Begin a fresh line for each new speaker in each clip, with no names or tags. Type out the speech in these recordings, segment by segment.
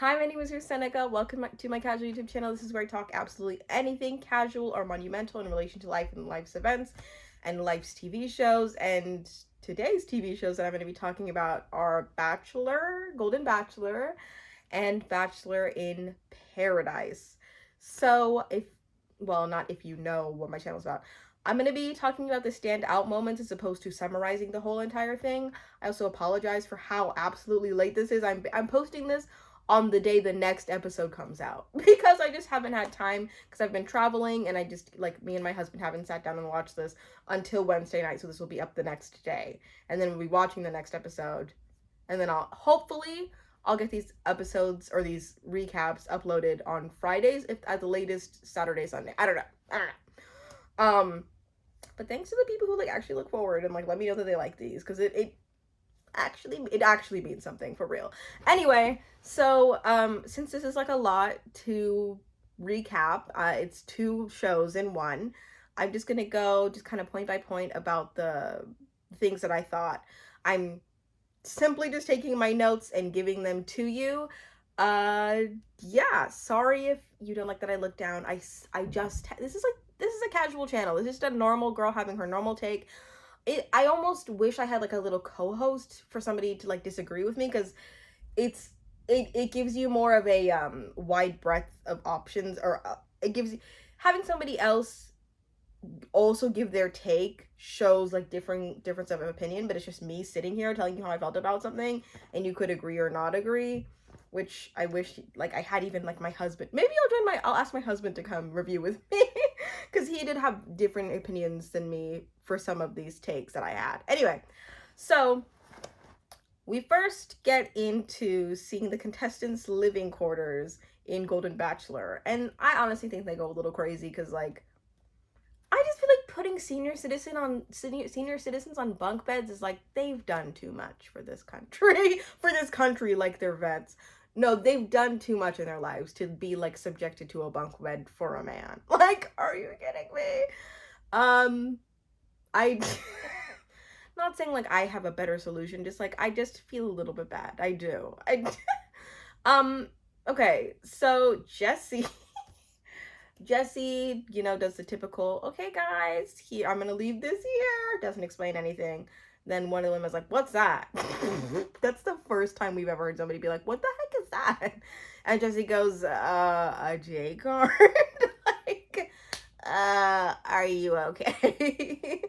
Hi, my name is Seneca. Welcome to my casual YouTube channel. This is where I talk absolutely anything casual or monumental in relation to life and life's events and life's TV shows. And today's TV shows that I'm going to be talking about are Bachelor, Golden Bachelor, and Bachelor in Paradise. So, not if you know what my channel is about, I'm going to be talking about the standout moments as opposed to summarizing the whole entire thing. I also apologize for how absolutely late this is. I'm posting this on the day the next episode comes out because I just haven't had time because I've been traveling and I just me and my husband haven't sat down and watched this until Wednesday night, so this will be up the next day and then we'll be watching the next episode and then I'll get these episodes or these recaps uploaded on Fridays, if at the latest Saturday, Sunday. I don't know. But thanks to the people who actually look forward and let me know that they like these, because it actually means something for real. Anyway, so since this is a lot to recap, it's two shows in one. I'm just gonna go just kind of point by point about the things that I thought. I'm simply just taking my notes and giving them to you. Yeah, sorry if you don't like that I look down. I just this is a casual channel. This is just a normal girl having her normal take. I almost wish I had a little co-host for somebody to disagree with me, because it gives you more of a wide breadth of options, or it gives you, having somebody else also give their take shows difference of opinion, but it's just me sitting here telling you how I felt about something and you could agree or not agree, which I wish I had even my husband. Maybe I'll ask my husband to come review with me because he did have different opinions than me for some of these takes that I had. Anyway, so we first get into seeing the contestants' living quarters in Golden Bachelor, and I honestly think they go a little crazy because I just feel putting senior citizens on bunk beds is they've done too much for this country. For this country, they're vets. No, they've done too much in their lives to be subjected to a bunk bed for a man. Are you kidding me? I not saying I have a better solution, just I just feel a little bit bad. I do. Okay, so Jesse, does the typical, okay, guys, here, I'm gonna leave this here, doesn't explain anything. Then one of them is like, what's that? That's the first time we've ever heard somebody be like, what the heck is that? And Jesse goes, a J card? Are you okay?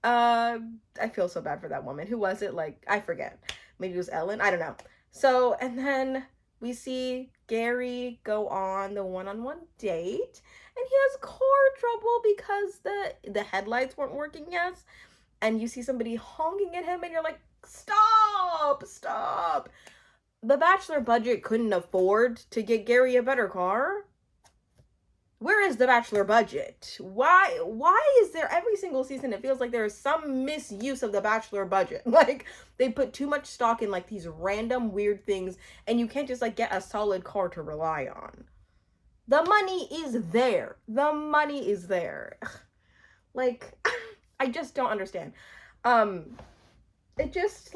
I feel so bad for that woman. Who was it? I forget. Maybe it was Ellen? I don't know. So, and then we see Gary go on the one-on-one date, and he has car trouble because the headlights weren't working yet. And you see somebody honking at him, and you're like, stop. The Bachelor budget couldn't afford to get Gary a better car. Where is the Bachelor budget? Why is there every single season it feels like there is some misuse of the Bachelor budget? They put too much stock in these random weird things, and you can't just get a solid car to rely on. The money is there. The money is there. I just don't understand. It just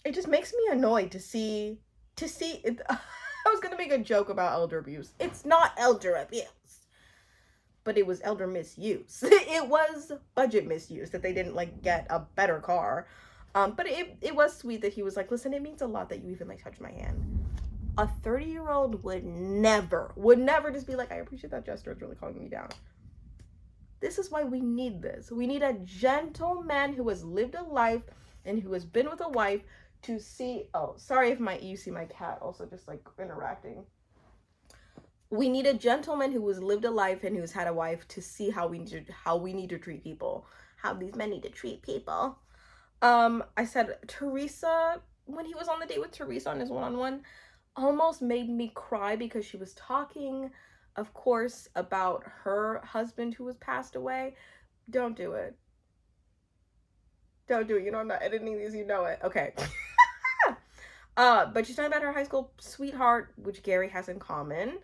it just makes me annoyed to see it. I was gonna make a joke about elder abuse. It's not elder abuse, but it was elder misuse. It was budget misuse that they didn't get a better car. But it was sweet that he was like, listen, it means a lot that you even touch my hand. A 30-year-old would never just be like, I appreciate that gesture, it's really calming me down. This is why we need this. We need a gentleman who has lived a life and who has been with a wife to see. Oh, sorry if you see my cat also just interacting. We need a gentleman who has lived a life and who's had a wife to see how we need to treat people, how these men need to treat people. I said Teresa, when he was on the date with Teresa on his one-on-one, almost made me cry because she was talking, of course, about her husband who was passed away. Don't do it. Don't do it. You know I'm not editing these, you know it. Okay. But she's talking about her high school sweetheart, which Gary has in common.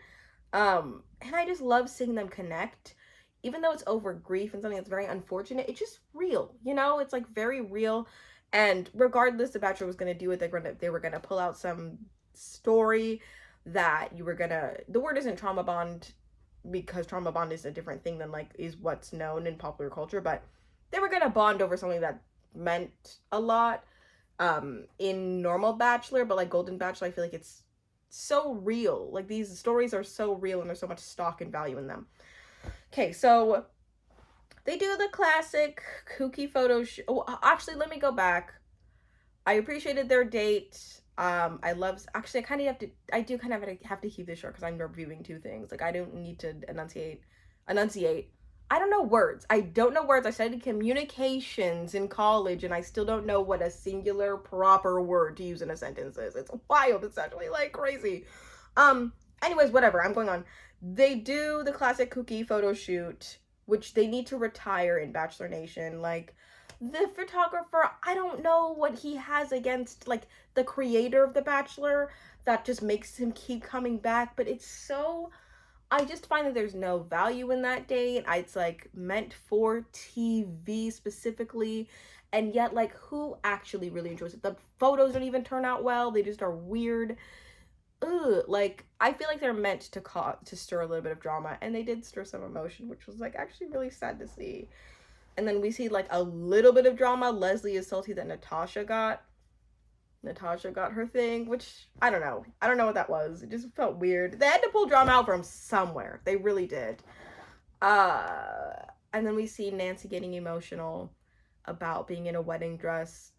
And I just love seeing them connect. Even though it's over grief and something that's very unfortunate, it's just real, it's very real. And regardless the Bachelor was going to do it, they were going to pull out some story that you were gonna, the word isn't trauma bond because trauma bond is a different thing than like is what's known in popular culture, but they were gonna bond over something that meant a lot in normal Bachelor, but like Golden Bachelor, I feel like it's so real. Like these stories are so real and there's so much stock and value in them. Okay, so they do the classic kooky photo oh, actually, let me go back. I appreciated their date. I love, actually, I kind of have to, I do kind of have to keep this short because I'm reviewing two things. Like, I don't need to enunciate. I don't know words. I don't know words. I studied communications in college and I still don't know what a singular proper word to use in a sentence is. It's wild. It's actually like crazy. Anyways, whatever. I'm going on. They do the classic kooky photo shoot, which they need to retire in Bachelor Nation. Like, the photographer, I don't know what he has against like the creator of The Bachelor that just makes him keep coming back, but it's so, I just find that there's no value in that date. It's like meant for TV specifically, and yet like who actually really enjoys it? The photos don't even turn out well. They just are weird. Ugh, like I feel like they're meant to stir a little bit of drama, and they did stir some emotion, which was like actually really sad to see. And then we see like a little bit of drama. Leslie is salty that Natasha got her thing, which I don't know. I don't know what that was. It just felt weird. They had to pull drama out from somewhere. They really did. And then we see Nancy getting emotional about being in a wedding dress.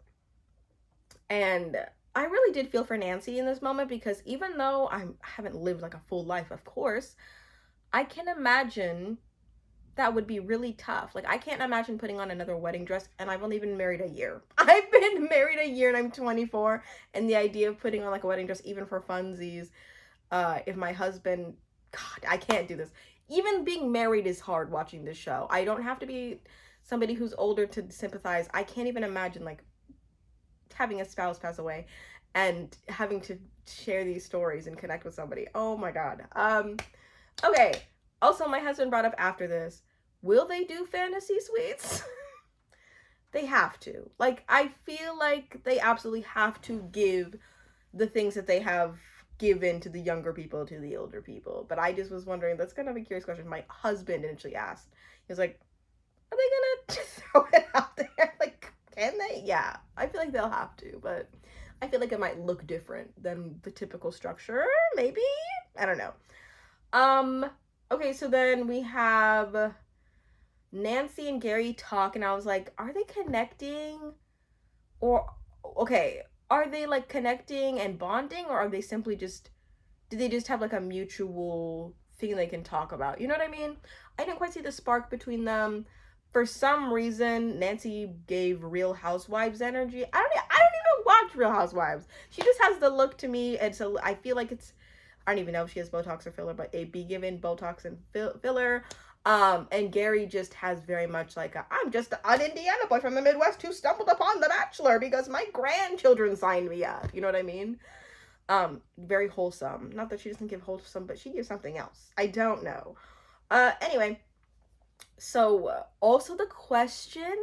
And I really did feel for Nancy in this moment because even though I haven't lived like a full life, of course, I can imagine that would be really tough. Like, I can't imagine putting on another wedding dress, and I've only been married a year. I've been married a year and I'm 24, and the idea of putting on like a wedding dress, even for funsies, if my husband, God, I can't do this. Even being married is hard watching this show. I don't have to be somebody who's older to sympathize. I can't even imagine like having a spouse pass away and having to share these stories and connect with somebody. Oh my God. Okay. Also, my husband brought up after this, will they do fantasy suites? They have to. Like, I feel like they absolutely have to give the things that they have given to the younger people to the older people. But I just was wondering, that's kind of a curious question. My husband initially asked. He was like, are they gonna throw it out there? Like, can they? Yeah, I feel like they'll have to, but I feel like it might look different than the typical structure. Maybe? I don't know. Okay, so then we have Nancy and Gary talk, and I was like, are they connecting? Or, okay, are they like connecting and bonding, or are they simply just, do they just have like a mutual thing they can talk about? You know what I mean? I didn't quite see the spark between them. For some reason, Nancy gave Real Housewives energy. I don't even watch Real Housewives. She just has the look to me, and so I feel like it's, I don't even know if she has Botox or filler, but a be given Botox and filler. And Gary just has very much like I'm just an Indiana boy from the Midwest who stumbled upon The Bachelor because my grandchildren signed me up. You know what I mean? Very wholesome. Not that she doesn't give wholesome, but she gives something else. I don't know. Anyway, so also the question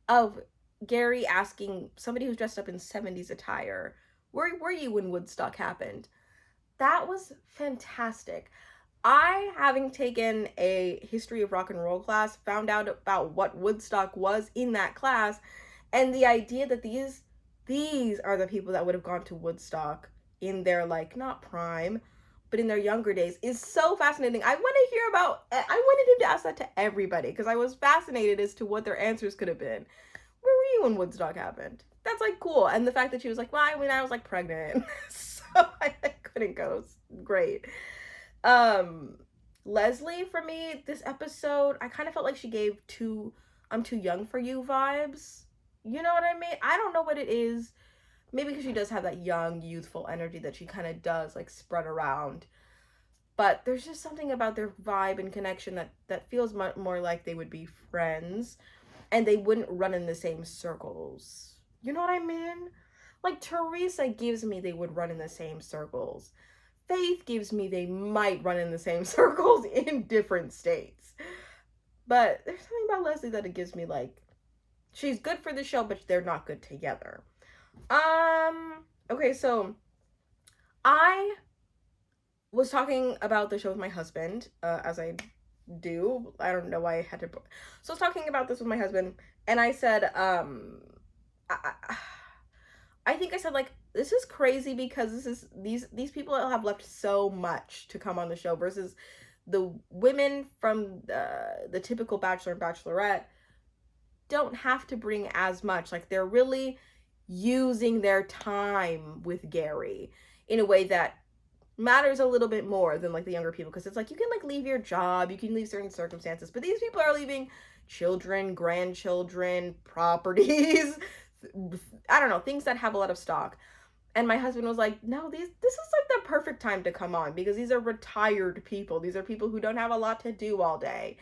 of Gary asking somebody who's dressed up in 70s attire, where were you when Woodstock happened? That was fantastic. I, having taken a history of rock and roll class, found out about what Woodstock was in that class, and the idea that these are the people that would have gone to Woodstock in their like not prime, but in their younger days is so fascinating. I want to hear about, I wanted him to ask that to everybody because I was fascinated as to what their answers could have been. Where were you when Woodstock happened? That's like cool. And the fact that she was like, well, I was like pregnant. So I couldn't go. It's great. Leslie, for me, this episode, I kind of felt like she gave I'm too young for you vibes. You know what I mean? I don't know what it is. Maybe because she does have that young, youthful energy that she kind of does, like, spread around. But there's just something about their vibe and connection that feels more like they would be friends. And they wouldn't run in the same circles. You know what I mean? Like, Teresa gives me they would run in the same circles. Faith gives me they might run in the same circles in different states. But there's something about Leslie that it gives me like, she's good for the show, but they're not good together. Okay, so I was talking about the show with my husband, as I do. I don't know why I had to. So I was talking about this with my husband, and I said, I think I said, like, this is crazy because these people have left so much to come on the show versus the women from the typical Bachelor and Bachelorette don't have to bring as much. Like, they're really using their time with Gary in a way that matters a little bit more than like the younger people, because it's like you can like leave your job, you can leave certain circumstances, but these people are leaving children, grandchildren, properties, I don't know, things that have a lot of stock. And my husband was like, no, this is like the perfect time to come on because these are retired people. These are people who don't have a lot to do all day.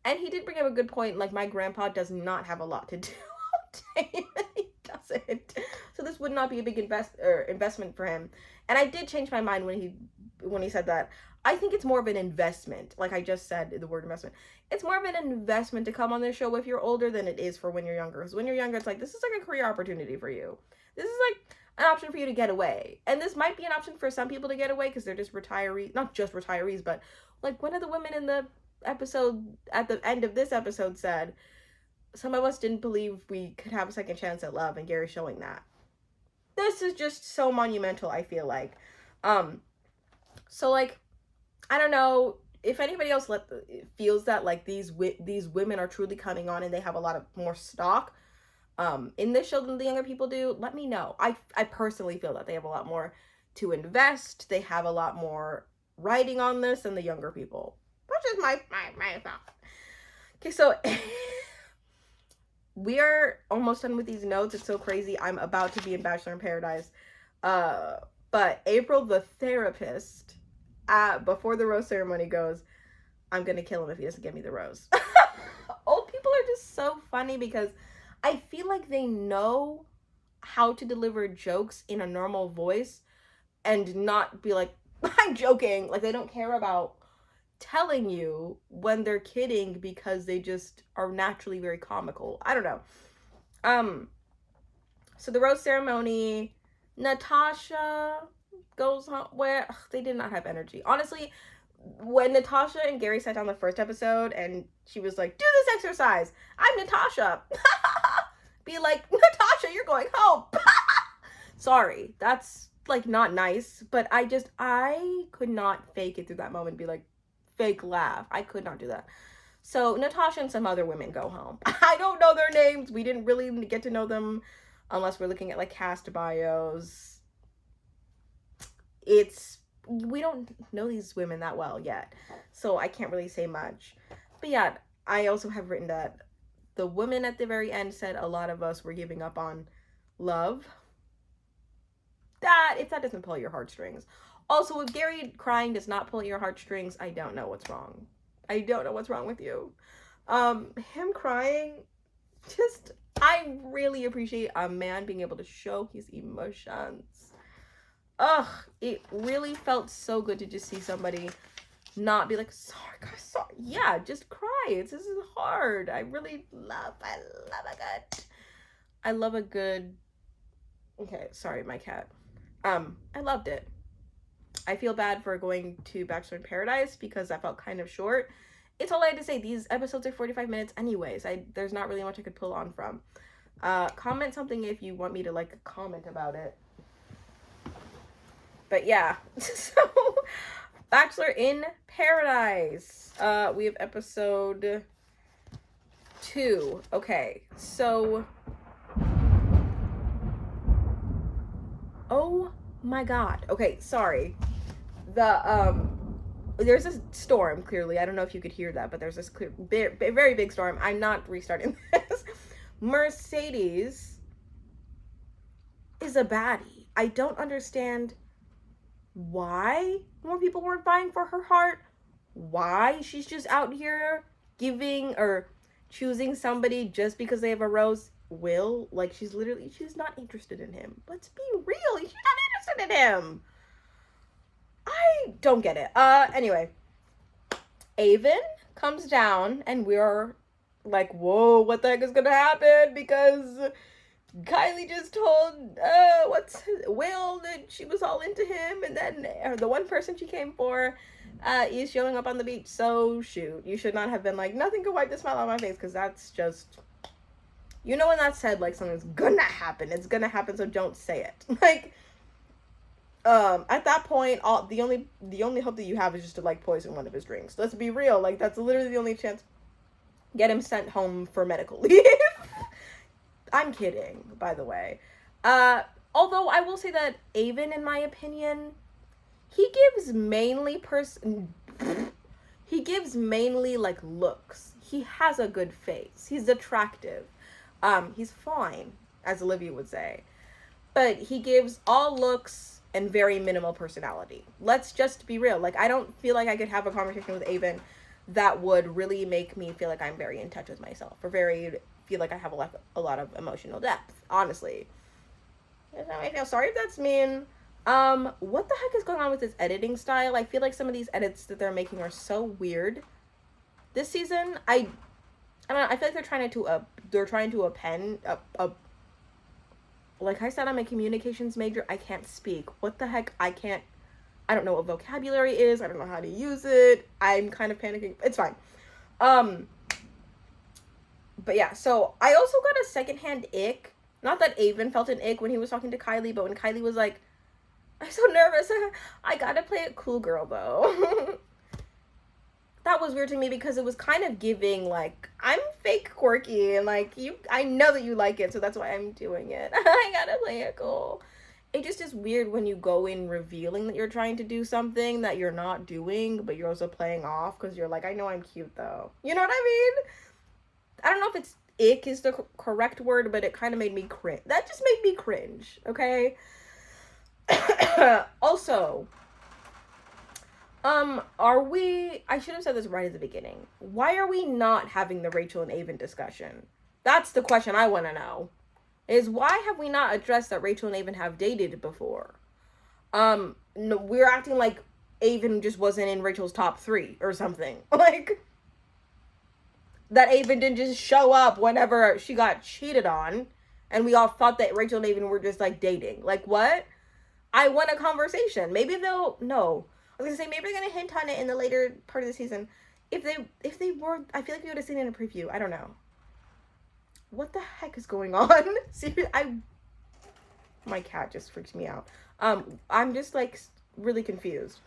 And he did bring up a good point. Like, my grandpa does not have a lot to do all day. He doesn't. So this would not be a big investment for him. And I did change my mind when he said that. I think it's more of an investment. Like I just said, the word investment. It's more of an investment to come on this show if you're older than it is for when you're younger. Because when you're younger, it's like, this is like a career opportunity for you. This is like an option for you to get away. And this might be an option for some people to get away because they're just retirees. Not just retirees, but like one of the women in the episode, at the end of this episode, said, some of us didn't believe we could have a second chance at love, and Gary's showing that. This is just so monumental, I feel like. So like, I don't know if anybody else feels that like these women are truly coming on and they have a lot of more stock in this show than the younger people do. Let me know. I personally feel that they have a lot more to invest. They have a lot more writing on this than the younger people. That's just my thought. Okay, so we are almost done with these notes. It's so crazy. I'm about to be in Bachelor in Paradise. But April, the therapist, before the rose ceremony goes, I'm gonna kill him if he doesn't give me the rose. Old people are just so funny because I feel like they know how to deliver jokes in a normal voice and not be like, I'm joking. Like, they don't care about telling you when they're kidding because they just are naturally very comical. I don't know. So the rose ceremony, Natasha goes home where they did not have energy. Honestly, when Natasha and Gary sat down the first episode and she was like, do this exercise. I'm Natasha. Be like, Natasha, you're going home. Sorry, that's like not nice, but I could not fake it through that moment and be like, fake laugh. I could not do that. So Natasha and some other women go home. I don't know their names. We didn't really get to know them unless we're looking at like cast bios. We don't know these women that well yet, so I can't really say much. But yeah, I also have written that the woman at the very end said a lot of us were giving up on love. That, if that doesn't pull your heartstrings. Also, if Gary crying does not pull your heartstrings, I don't know what's wrong. I don't know what's wrong with you. Him crying, just, I really appreciate a man being able to show his emotions. Ugh, it really felt so good to just see somebody not be like, sorry guys, sorry. Yeah, just cry. This is hard. I love a good, okay, sorry, my cat. I loved it. I feel bad for going to Bachelor in Paradise because that felt kind of short. It's all I had to say. These episodes are 45 minutes anyways. There's not really much I could pull on from. Comment something if you want me to like comment about it. But yeah, so Bachelor in Paradise. We have episode 2. Okay, so oh my god. Okay, sorry. There's a storm, clearly. I don't know if you could hear that, but there's this very big storm. I'm not restarting this. Mercedes is a baddie. I don't understand why more people weren't vying for her heart. Why she's just out here giving or choosing somebody just because they have a rose. Will, like, she's not interested in him. Let's be real. She's not interested in him. I don't get it. Anyway, Avon comes down and we're like, whoa, what the heck is gonna happen? Because Kylie just told Will that she was all into him, and then the one person she came for is showing up on the beach. So shoot, you should not have been like, nothing could wipe the smile on my face, because that's just, you know, when that's said, like, something's gonna happen, it's gonna happen, so don't say it. Like, at that point, the only hope that you have is just to, like, poison one of his drinks. Let's be real, like, that's literally the only chance. Get him sent home for medical leave. I'm kidding, by the way. Although I will say that Avon, in my opinion, he gives mainly like looks. He has a good face. He's attractive. He's fine, as Olivia would say. But he gives all looks and very minimal personality. Let's just be real. Like, I don't feel like I could have a conversation with Avon that would really make me feel like I'm very in touch with myself, or feel like I have a lot of emotional depth, honestly. I feel sorry if that's mean. What the heck is going on with this editing style? I feel like some of these edits that they're making are so weird. This season, I don't know, I feel like they're trying to append like I said, I'm a communications major. I can't speak. What the heck? I don't know what vocabulary is. I don't know how to use it. I'm kind of panicking. It's fine. But yeah, so I also got a secondhand ick. Not that Avon felt an ick when he was talking to Kylie, but when Kylie was like, I'm so nervous. I gotta play it cool girl, though. That was weird to me because it was kind of giving, like, I'm fake quirky, and, like, I know that you like it, so that's why I'm doing it. I gotta play it cool. It just is weird when you go in revealing that you're trying to do something that you're not doing, but you're also playing off because you're like, I know I'm cute, though. You know what I mean? I don't know if it's ick is the correct word, but it kind of made me cringe. That just made me cringe, okay? Also, I should have said this right at the beginning. Why are we not having the Rachel and Avon discussion? That's the question I want to know. Is why have we not addressed that Rachel and Avon have dated before? No, we're acting like Avon just wasn't in Rachel's top 3 or something. Like, that Avon didn't just show up whenever she got cheated on, and we all thought that Rachel and Avon were just, like, dating. Like, what? I want a conversation. Maybe no. I was gonna say, maybe they're gonna hint on it in the later part of the season. If they were, I feel like we would have seen it in a preview. I don't know. What the heck is going on? Seriously, my cat just freaks me out. I'm just, like, really confused.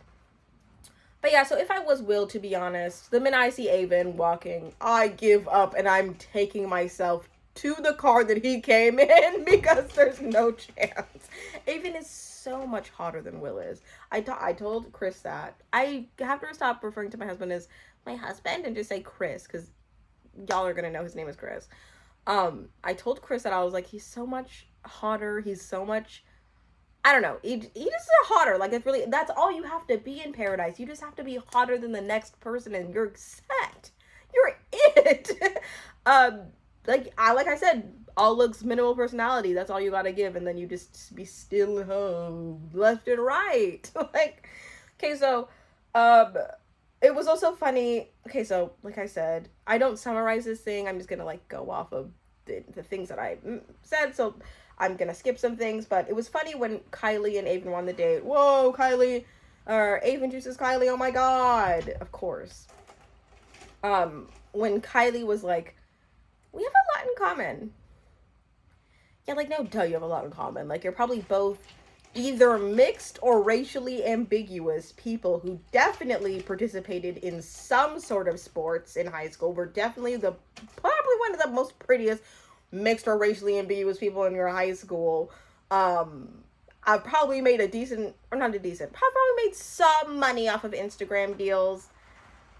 But yeah, so if I was Will, to be honest, the minute I see Avon walking, I give up and I'm taking myself to the car that he came in because there's no chance. Avon is so much hotter than Will is. I told Chris that. I have to stop referring to my husband as my husband and just say Chris, because y'all are gonna know his name is Chris. I told Chris that I was like, he's so much hotter. He's so much, I don't know. He just is hotter. Like, that's all you have to be in paradise. You just have to be hotter than the next person and you're set. You're it. Like I said, all looks, minimal personality. That's all you gotta give, and then you just be still home, left and right. Like, okay, so, it was also funny. Okay, so, like I said, I don't summarize this thing. I'm just gonna, like, go off of the things that I said, so I'm gonna skip some things, but it was funny when Kylie and Avon were on the date. Whoa, Kylie, or Avon juices Kylie, oh my god, of course. When Kylie was like, we have a lot in common. Yeah, like, no, duh, you have a lot in common. Like, you're probably both either mixed or racially ambiguous people who definitely participated in some sort of sports in high school. Were definitely probably one of the most prettiest mixed or racially ambiguous people in your high school. I've probably made probably made some money off of Instagram deals,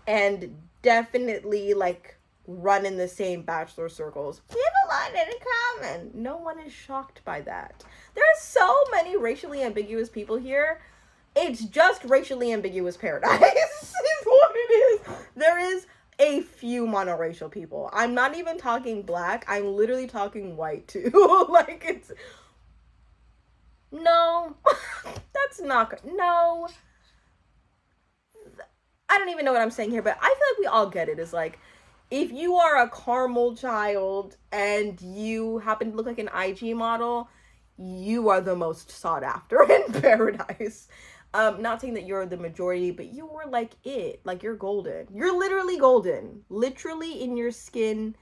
and definitely, like, run in the same Bachelor circles. We have a lot in common. No one is shocked by that. There are so many racially ambiguous people here. It's just racially ambiguous paradise is what it is. There is a few monoracial people. I'm not even talking black. I'm literally talking white too. Like, it's... No. That's not... No. I don't even know what I'm saying here, but I feel like we all get it. It's like, if you are a caramel child and you happen to look like an IG model, you are the most sought after in paradise. Not saying that you're the majority, but you were like it. Like, you're golden. You're literally golden. Literally in your skin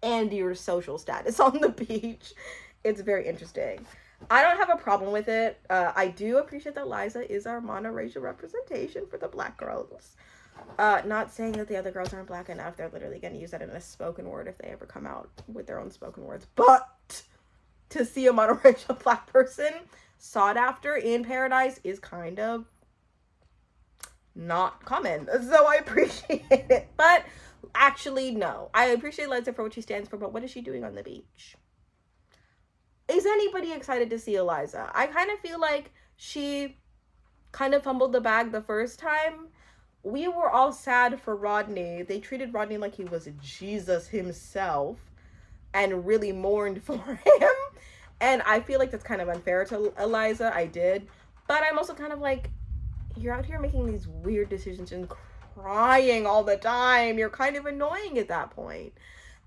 and your social status on the beach. It's very interesting. I don't have a problem with it. I do appreciate that Liza is our monoracial representation for the black girls. Not saying that the other girls aren't black enough. They're literally going to use that in a spoken word if they ever come out with their own spoken words. But to see a monoracial black person sought after in paradise is kind of not common. So I appreciate it. But actually, no. I appreciate Liza for what she stands for, but what is she doing on the beach? Is anybody excited to see Eliza? I kind of feel like she kind of fumbled the bag the first time. We were all sad for Rodney. They treated Rodney like he was Jesus himself and really mourned for him. And I feel like that's kind of unfair to Eliza. I did. But I'm also kind of like, you're out here making these weird decisions and crying all the time. You're kind of annoying at that point.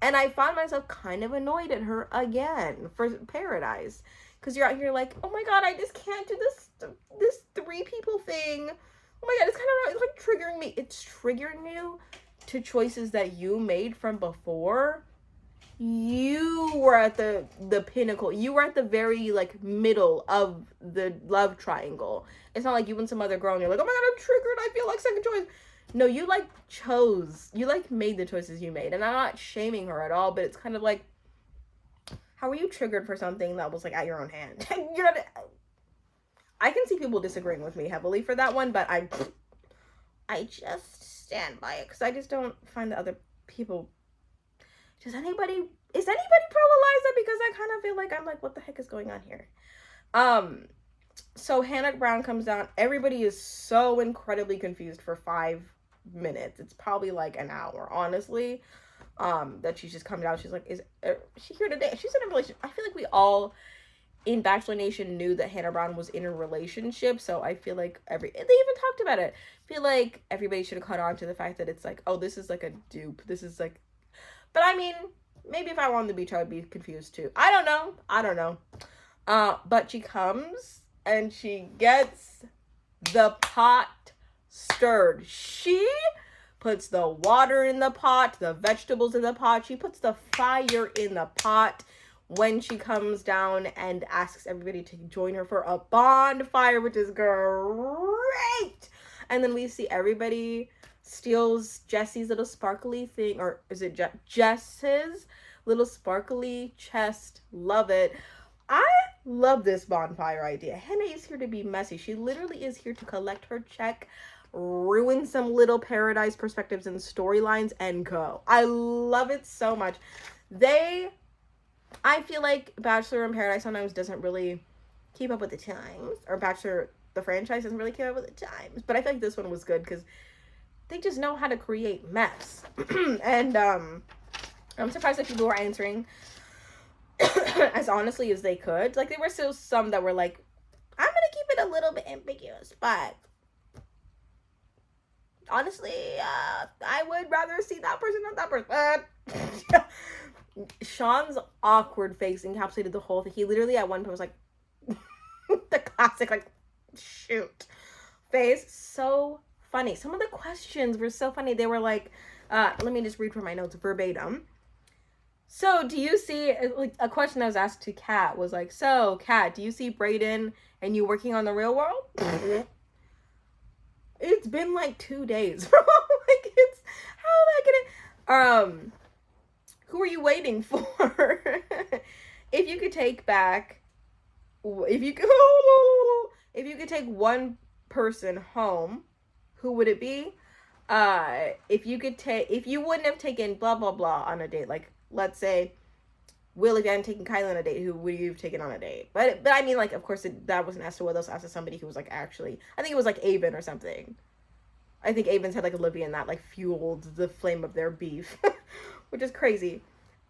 And I found myself kind of annoyed at her again for paradise. Because you're out here like, oh my God, I just can't do this 3 people thing. Oh my God, it's kind of like triggering me. It's triggering you to choices that you made from before. You were at the pinnacle. You were at the very like middle of the love triangle. It's not like you and some other girl and you're like, oh my God, I'm triggered. I feel like second choice. No, you like made the choices you made. And I'm not shaming her at all, but it's kind of like, how were you triggered for something that was like at your own hand? You're not, I can see people disagreeing with me heavily for that one, but I just stand by it because I just don't find the other people. Is anybody pro Eliza? Because I kind of feel like I'm like, what the heck is going on here? So Hannah Brown comes down. Everybody is so incredibly confused for 5 minutes. It's probably like an hour, honestly. That she's just come down. She's like, is she here today? She's in a relationship. I feel like we all in Bachelor Nation knew that Hannah Brown was in a relationship, so I feel like they even talked about it. I feel like everybody should have caught on to the fact that it's like, oh, this is like a dupe. This is like, but I mean, maybe if I were on the beach, I would be confused too. I don't know. But she comes and she gets the pot stirred. She puts the water in the pot, the vegetables in the pot. She puts the fire in the pot when she comes down and asks everybody to join her for a bonfire, which is great. And then we see everybody steals Jesse's little sparkly thing, or is it Jess's little sparkly chest? Love it. I love this bonfire idea. Hannah is here to be messy. She literally is here to collect her check, ruin some little paradise perspectives and storylines, and go. I love it so much. I feel like Bachelor in Paradise sometimes doesn't really keep up with the times, or Bachelor, the franchise, doesn't really keep up with the times, but I feel like this one was good because they just know how to create mess. And I'm surprised that people were answering as honestly as they could. Like, there were still some that were like, I'm gonna keep it a little bit ambiguous, but honestly, I would rather see that person than that person. Sean's awkward face encapsulated the whole thing. He literally at one point was like, the classic, like, shoot face. So funny. Some of the questions were so funny. They were like, let me just read from my notes verbatim. So do you see, like, a question that was asked to Kat was like, so Kat, do you see Brayden and you working on The Real World? It's been like 2 days, bro. Like, it's, how am I gonna, who are you waiting for? If you could take back, if you could take one person home, who would it be? If you wouldn't have taken blah blah blah on a date, like, let's say, Will, if you hadn't taken Kylie on a date, who would you have taken on a date? But I mean, like, of course, that wasn't asked to Will. That was asked to somebody who was like, actually, I think it was like Avon or something. I think Avon's had like Olivia, and that like fueled the flame of their beef, which is crazy.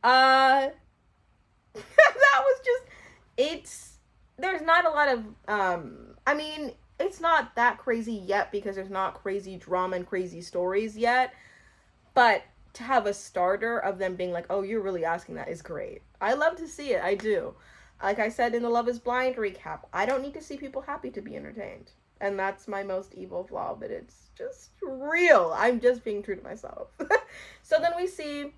That was just, there's not a lot of, I mean, it's not that crazy yet because there's not crazy drama and crazy stories yet, but to have a starter of them being like, oh, you're really asking that is great. I love to see it. I do. Like I said in the Love is Blind recap, I don't need to see people happy to be entertained. And that's my most evil flaw, but it's just real. I'm just being true to myself. So then we see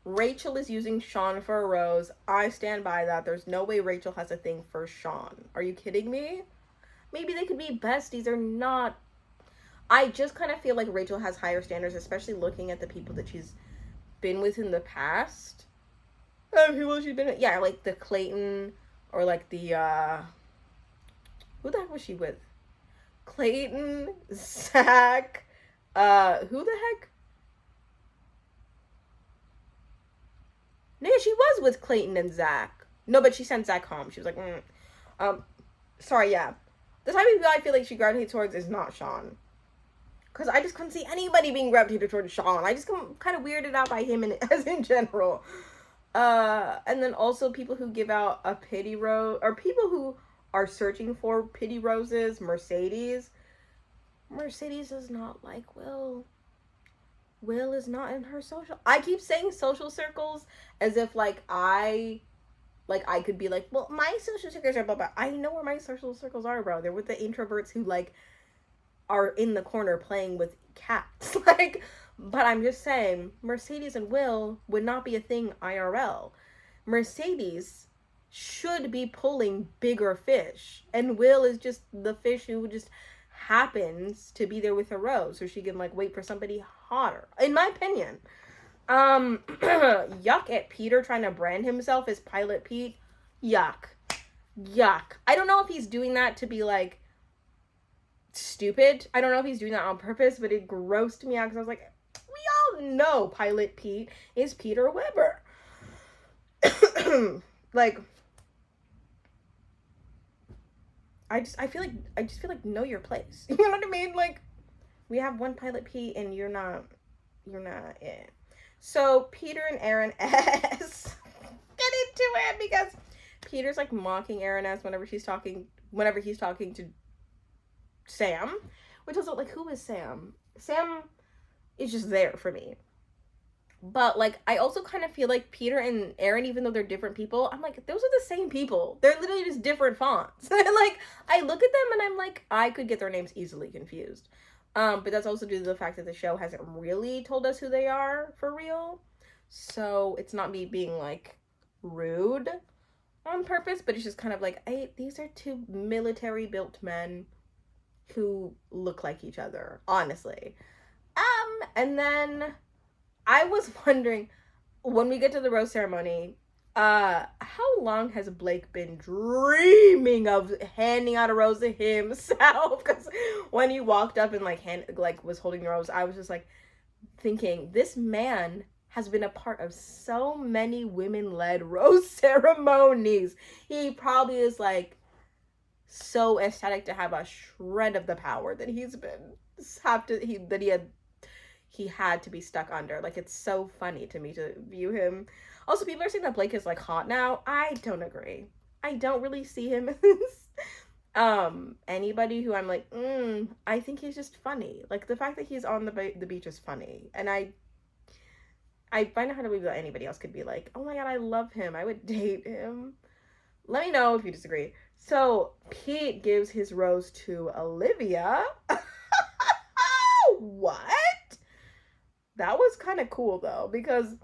Rachel is using Sean for a rose. I stand by that. There's no way Rachel has a thing for Sean. Are you kidding me? Maybe they could be besties. They're not. I just kind of feel like Rachel has higher standards, especially looking at the people that she's been with in the past. People she's been with. Yeah, like the Clayton, or like the, who the heck was she with? Clayton, Zach, who the heck? No, she was with Clayton and Zach. No, but she sent Zach home. She was like, sorry, yeah. The type of people I feel like she gravitates towards is not Sean. Because I just couldn't see anybody being gravitated towards Sean. I just kind of weirded out by him as in general. And then also people who give out a pity rose, or people who are searching for pity roses. Mercedes does not like Will. Will is not in her social. I keep saying social circles as if like I could be like, well, my social circles are blah blah. I know where my social circles are, bro. They're with the introverts who like are in the corner playing with cats. Like, but I'm just saying, Mercedes and Will would not be a thing IRL. Mercedes should be pulling bigger fish, and Will is just the fish who just happens to be there with a rose, so she can like wait for somebody hotter, in my opinion. Yuck at Peter trying to brand himself as Pilot Pete. Yuck. I don't know if he's doing that to be like stupid. I don't know if he's doing that on purpose, but it grossed me out because I was like, we all know Pilot Pete is Peter Weber. Like, I just feel like know your place. You know what I mean? Like, we have one Pilot Pete and you're not it. So Peter and Aaron S get into it because Peter's like mocking Aaron S whenever he's talking to Sam, which also like, who is Sam? Sam is just there for me. But like, I also kind of feel like Peter and Aaron, even though they're different people, I'm like, those are the same people. They're literally just different fonts. Like, I look at them and I'm like, I could get their names easily confused. But that's also due to the fact that the show hasn't really told us who they are for real. So it's not me being like rude on purpose, but it's just kind of like, these are two military built men who look like each other, honestly. And then I was wondering, when we get to the rose ceremony, how long has Blake been dreaming of handing out a rose to himself? Because when he walked up and was holding the rose, I was just like thinking, this man has been a part of so many women-led rose ceremonies. He probably is like so ecstatic to have a shred of the power that he had to be stuck under. Like, it's so funny to me to view him. Also, people are saying that Blake is like hot now. I don't agree. I don't really see him as anybody who I'm like, I think he's just funny. Like, the fact that he's on the beach is funny. And I find it hard to believe that anybody else could be like, oh my god, I love him. I would date him. Let me know if you disagree. So, Pete gives his rose to Olivia. What? That was kind of cool, though, because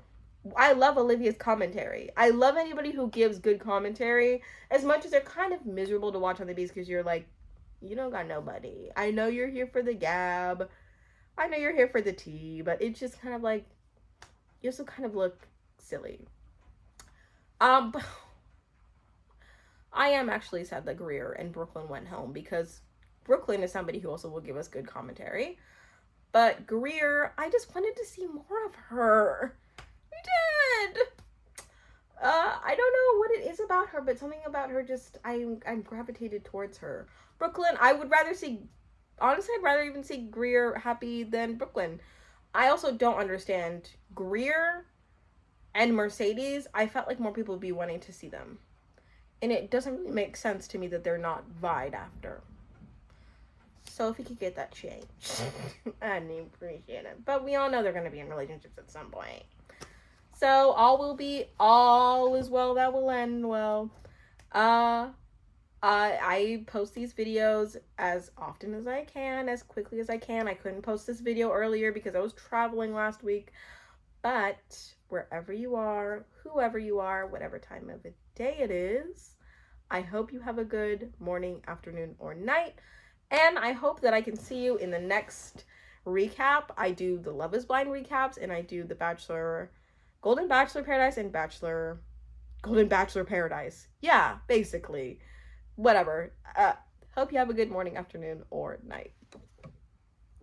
I love Olivia's commentary. I love anybody who gives good commentary, as much as they're kind of miserable to watch on the beach because you're like, you don't got nobody. I know you're here for the gab. I know you're here for the tea, but it's just kind of like, you also kind of look silly. I am actually sad that Greer and Brooklyn went home, because Brooklyn is somebody who also will give us good commentary. But Greer, I just wanted to see more of her. We did. I don't know what it is about her, but something about her just, I'm gravitated towards her. Brooklyn, I'd rather even see Greer happy than Brooklyn. I also don't understand Greer and Mercedes. I felt like more people would be wanting to see them. And it doesn't really make sense to me that they're not vied after. So if he could get that changed, I'd appreciate it. But we all know they're going to be in relationships at some point. So all is well that will end well. I post these videos as often as I can, as quickly as I can. I couldn't post this video earlier because I was traveling last week. But wherever you are, whoever you are, whatever time of the day it is, I hope you have a good morning, afternoon, or night. And I hope that I can see you in the next recap. I do the Love is Blind recaps, and I do the Bachelor, Golden Bachelor Paradise, and Golden Bachelor Paradise. Yeah, basically. Whatever. Hope you have a good morning, afternoon, or night.